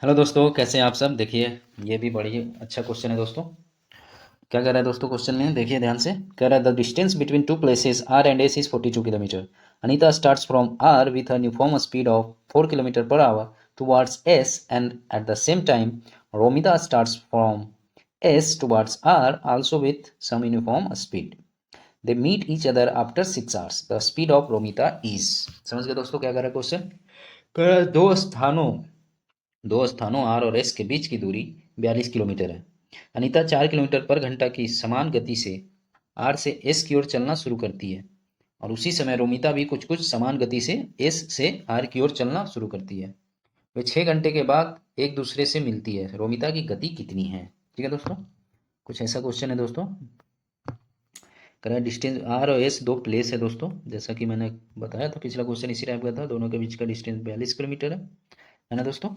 Hello दोस्तों, कैसे हैं आप सब। देखिए, ये भी बड़ी अच्छा क्वेश्चन है दोस्तों। क्या कह रहा है दोस्तों क्वेश्चन में, देखिए ध्यान से। कह रहा है the distance between two places R and S is 42 kilometre. Anita starts from R with a uniform speed of 4 kilometre per hour towards S and at the same time Romita starts from S towards R also with some uniform speed. They meet each other after 6 hours. The speed of Romita is. समझ गए दोस्तों क्या कह रहा है question. कह रहा है दो स्थानों आर और एस के बीच की दूरी 42 किलोमीटर है। अनीता 4 किलोमीटर पर घंटा की समान गति से आर से एस की ओर चलना शुरू करती है और उसी समय रोमिता भी कुछ कुछ समान गति से एस से आर की ओर चलना शुरू करती है। वे 6 घंटे के बाद एक दूसरे से मिलती है। रोमिता की गति कितनी है। ठीक है दोस्तों, कुछ ऐसा क्वेश्चन है दोस्तों। करें डिस्टेंस आर और एस दो प्लेस है दोस्तों, जैसा कि मैंने बताया था पिछला क्वेश्चन इसी टाइप का था। दोनों के बीच का डिस्टेंस 42 किलोमीटर है ना दोस्तों,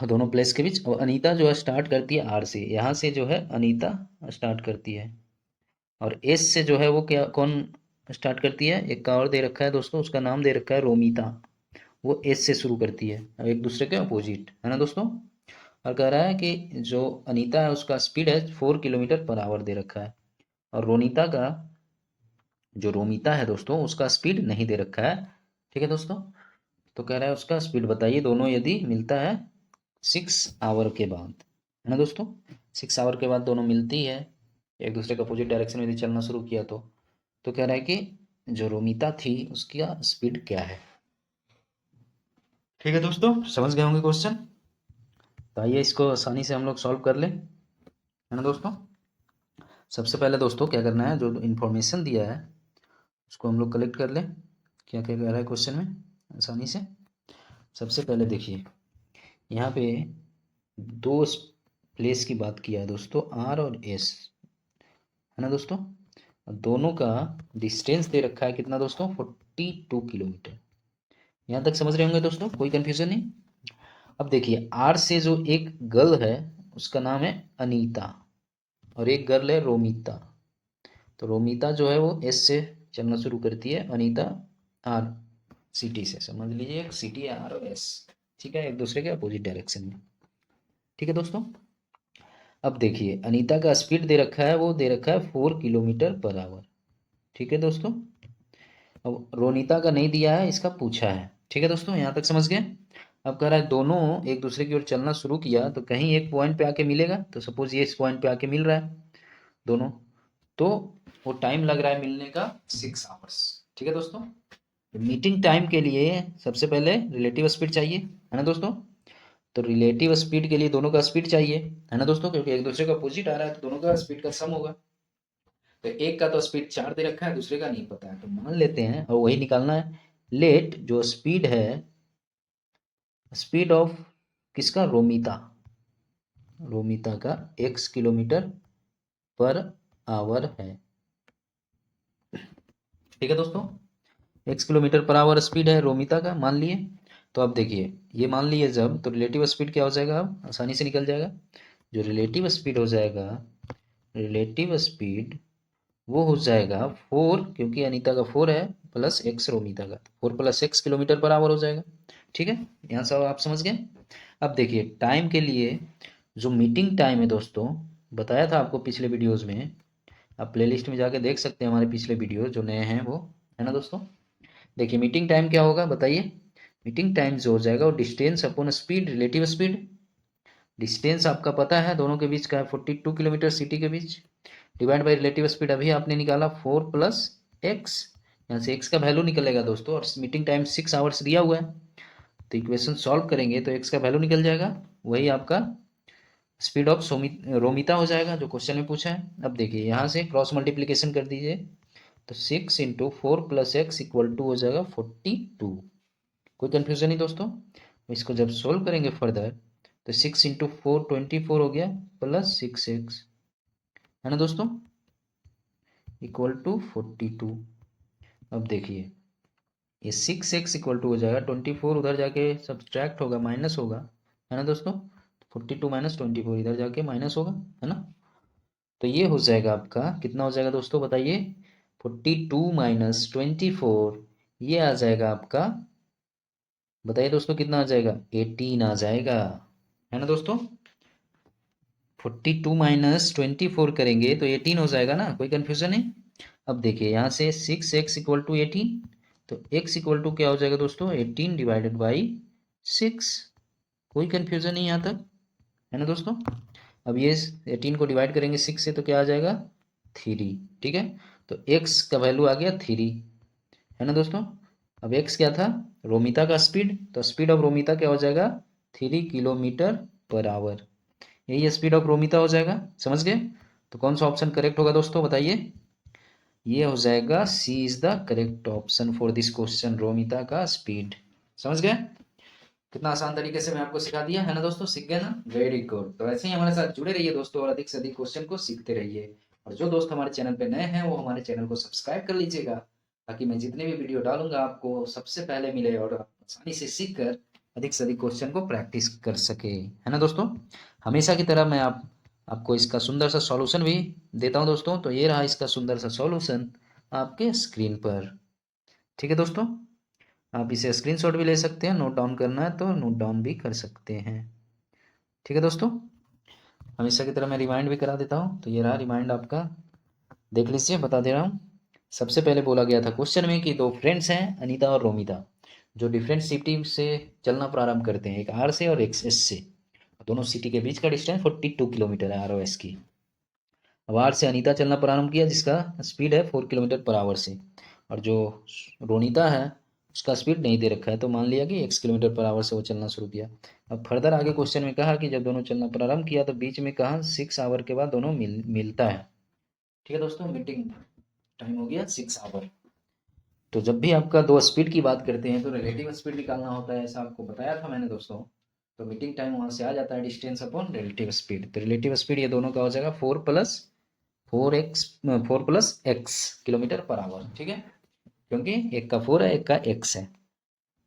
दोनों प्लेस के बीच। और अनीता जो है स्टार्ट करती है आर से, यहाँ से जो है अनीता स्टार्ट करती है और एस से जो है वो क्या कौन स्टार्ट करती है। एक का और दे रखा है दोस्तों, उसका नाम दे रखा है रोमिता। वो एस से शुरू करती है, अब एक दूसरे के अपोजिट है ना दोस्तों। और कह रहा है कि जो अनीता है उसका स्पीड है 4 किलोमीटर पर आवर दे रखा है और रोनीता का जो रोमिता है दोस्तों उसका स्पीड नहीं दे रखा है। ठीक है दोस्तों, तो कह रहा है उसका स्पीड बताइए दोनों यदि मिलता है 6 आवर के बाद, है ना दोस्तों। 6 आवर के बाद दोनों मिलती है, एक दूसरे के अपोजिट डायरेक्शन में यदि चलना शुरू किया तो कह रहा है कि जो रोमिता थी उसका स्पीड क्या है। ठीक है दोस्तों, समझ गए होंगे क्वेश्चन। तो आइए इसको आसानी से हम लोग सॉल्व कर लें, है ना दोस्तों। सबसे पहले दोस्तों क्या करना है, जो इन्फॉर्मेशन दिया है उसको हम लोग कलेक्ट कर लें। क्या क्या कह रहा है क्वेश्चन में आसानी से। सबसे पहले देखिए, यहाँ पे दो प्लेस की बात किया है दोस्तों, आर और एस, है ना दोस्तों। दोनों का डिस्टेंस दे रखा है कितना दोस्तों, 42 किलोमीटर। यहाँ तक समझ रहे होंगे दोस्तों, कोई कंफ्यूजन नहीं। अब देखिए, आर से जो एक गर्ल है उसका नाम है अनीता और एक गर्ल है रोमिता। तो रोमिता जो है वो एस से चलना शुरू करती है, अनीता आर सिटी से। समझ लीजिए एक सिटी है आर और एस, ठीक है, एक दूसरे के अपोजिट डायरेक्शन में। ठीक है दोस्तों। अब देखिए अनीता का स्पीड दे रखा है, वो दे रखा है 4 किलोमीटर पर आवर। ठीक है दोस्तों। अब रोनीता का नहीं दिया है, इसका पूछा है। ठीक है दोस्तों, यहाँ तक समझ गए। अब कह रहा है दोनों एक दूसरे की ओर चलना शुरू किया तो कहीं एक पॉइंट पे आके मिलेगा। तो सपोज ये इस पॉइंट पे आके मिल रहा है दोनों, तो वो टाइम लग रहा है मिलने का 6 आवर्स। ठीक है दोस्तों। मीटिंग टाइम के लिए सबसे पहले रिलेटिव स्पीड चाहिए, है ना दोस्तों। तो रिलेटिव स्पीड के लिए दोनों का स्पीड चाहिए, है ना दोस्तों, क्योंकि एक दूसरे का अपोजिट आ रहा है तो दोनों का स्पीड का सम होगा। तो एक का तो स्पीड 4 दे रखा है, दूसरे का नहीं पता है, तो मान लेते हैं और वही निकालना है। लेट जो स्पीड है, स्पीड ऑफ किसका, रोमिता, रोमिता का x किलोमीटर पर आवर है। ठीक है दोस्तों, x kilometre per our speed है रोमिता का, मान लिए। तो अब देखिए ये मान लिए जब, तो रिलेटिव स्पीड क्या हो जाएगा, अब आसानी से निकल जाएगा। जो रिलेटिव स्पीड हो जाएगा, रिलेटिव स्पीड वो हो जाएगा 4, क्योंकि अनीता का 4 है, प्लस एक्स रोमिता का 4 + 6 किलोमीटर पर आवर हो जाएगा। ठीक है, यहाँ सब आप समझ गए। अब देखिए टाइम के लिए जो मीटिंग टाइम है दोस्तों, बताया था आपको पिछले वीडियोस में। आप प्लेलिस्ट में जाके देख सकते हैं हमारे पिछले वीडियो जो नए हैं वो, है ना दोस्तों। देखिए मीटिंग टाइम क्या होगा बताइए। मीटिंग टाइम जो हो जाएगा वो distance upon speed, relative speed. Distance आपका पता है दोनों के बीच का है 42 किलोमीटर सिटी के बीच, डिवाइड बाई रिलेटिव स्पीड अभी आपने निकाला 4 + x। यहाँ से x का वैल्यू निकलेगा दोस्तों, और मीटिंग टाइम 6 आवर्स दिया हुआ है। तो इक्वेशन सॉल्व करेंगे तो x का वैल्यू निकल जाएगा, वही आपका स्पीड ऑफ रोमिता हो जाएगा जो क्वेश्चन में पूछा है। अब देखिए यहाँ से क्रॉस मल्टीप्लीकेशन कर दीजिए, तो 6 × 4 + x = हो जाएगा 42। कोई कन्फ्यूजन नहीं दोस्तों। इसको जब सोल्व करेंगे फर्दर तो 6 × 4 24 हो गया, प्लस 6x, है ना दोस्तों, = 42। अब देखिए ये 6x = हो जाएगा 24, उधर जाके सब्सट्रैक्ट होगा, माइनस होगा, है ना दोस्तों। 42 - 24 इधर जाके माइनस होगा, है ना। तो ये हो जाएगा आपका कितना हो जाएगा दोस्तों बताइए, 42 - 24, ये आ जाएगा आपका बताइए दोस्तों कितना आ जाएगा, 18 आ जाएगा, है ना दोस्तों। 42 माइनस 24 करेंगे तो 18 हो जाएगा ना, कोई कन्फ्यूजन नहीं। अब देखिए यहाँ से 6x इक्वल टू 18, तो x इक्वल टू क्या हो जाएगा दोस्तों, 18 डिवाइडेड बाई 6। कोई कन्फ्यूजन नहीं यहाँ तक, है ना दोस्तों। अब ये 18 को डिवाइड करेंगे 6 से तो क्या आ जाएगा, 3। ठीक है, तो x का वैल्यू आ गया 3, है ना दोस्तों। अब x क्या था, रोमिता का स्पीड, तो स्पीड ऑफ रोमिता क्या हो जाएगा, 3 किलोमीटर पर आवर। यही स्पीड ऑफ रोमिता हो जाएगा, समझ गए। तो कौन सा ऑप्शन करेक्ट होगा दोस्तों बताइए। ये हो जाएगा C is the correct option for this question, Romita का स्पीड। समझ गए, कितना आसान तरीके से मैं आपको सिखा दिया, है ना दोस्तों, सीख गए ना, वेरी गुड। तो ऐसे ही हमारे साथ जुड़े रहिए दोस्तों और अधिक से अधिक क्वेश्चन को सीखते रहिए। और जो दोस्त हमारे चैनल पे नए हैं वो हमारे चैनल को सब्सक्राइब कर लीजिएगा, ताकि मैं जितने भी वीडियो डालूंगा आपको सबसे पहले मिले और आप आसानी से सीख कर अधिक से अधिक क्वेश्चन को प्रैक्टिस कर सके, है ना दोस्तों। हमेशा की तरह मैं आपको इसका सुंदर सा सॉल्यूशन भी देता हूँ दोस्तों। तो ये रहा इसका सुंदर सा सॉल्यूशन आपके स्क्रीन पर। ठीक है दोस्तों, आप इसे स्क्रीनशॉट भी ले सकते हैं, नोट डाउन करना है तो नोट डाउन भी कर सकते हैं। ठीक है दोस्तों, हमेशा की तरह मैं रिमाइंड भी करा देता हूँ। तो ये रहा रिमाइंड आपका, देख लीजिए, बता दे रहा हूँ। सबसे पहले बोला गया था क्वेश्चन में कि दो फ्रेंड्स हैं अनीता और रोमिता, जो डिफरेंट सिटी से चलना प्रारंभ करते हैं, एक आर से और एक एस से। दोनों सिटी के बीच का डिस्टेंस 42 किलोमीटर है, आर और एस की। अब आर से अनीता चलना प्रारंभ किया, जिसका स्पीड है 4 किलोमीटर पर आवर से, और जो रोनिता है उसका स्पीड नहीं दे रखा है, तो मान लिया कि 1 किलोमीटर पर आवर से वो चलना शुरू किया। अब फर्दर आगे क्वेश्चन में कहा कि जब दोनों चलना प्रारंभ किया तो बीच में कहा 6 आवर के बाद दोनों मिलता है। ठीक है दोस्तों, मीटिंग टाइम हो गया 6 आवर। तो जब भी आपका दो स्पीड की बात करते हैं तो रिलेटिव स्पीड निकालना होता है, ऐसा आपको बताया था मैंने दोस्तों। तो मीटिंग टाइम वहाँ से आ जाता है, डिस्टेंस अपॉन रिलेटिव स्पीड। तो रिलेटिव स्पीड ये दोनों का हो जाएगा 4+4x किलोमीटर पर आवर। ठीक है, क्योंकि एक का 4 है एक का x है।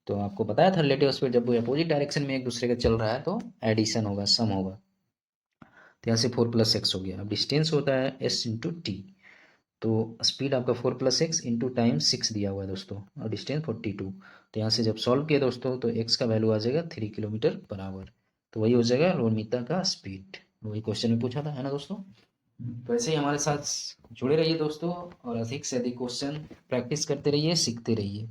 तो आपको बताया था रिलेटिव स्पीड जब वो अपोजिट डायरेक्शन में एक दूसरे का चल रहा है तो एडिशन होगा, सम होगा। तो यहाँ से 4+x हो गया। अब डिस्टेंस होता है s इंटू टी, तो स्पीड आपका 4+x इंटू टाइम 6 दिया हुआ है दोस्तों, और डिस्टेंस 42। तो यहाँ से जब सॉल्व किया दोस्तों तो x का वैल्यू आ जाएगा 3 किलोमीटर पर आवर। तो वही हो जाएगा रोमिता का स्पीड, वही क्वेश्चन में पूछा था, है ना दोस्तों। तो ऐसे ही हमारे साथ जुड़े रहिए दोस्तों और अधिक से अधिक क्वेश्चन प्रैक्टिस करते रहिए, सीखते रहिए।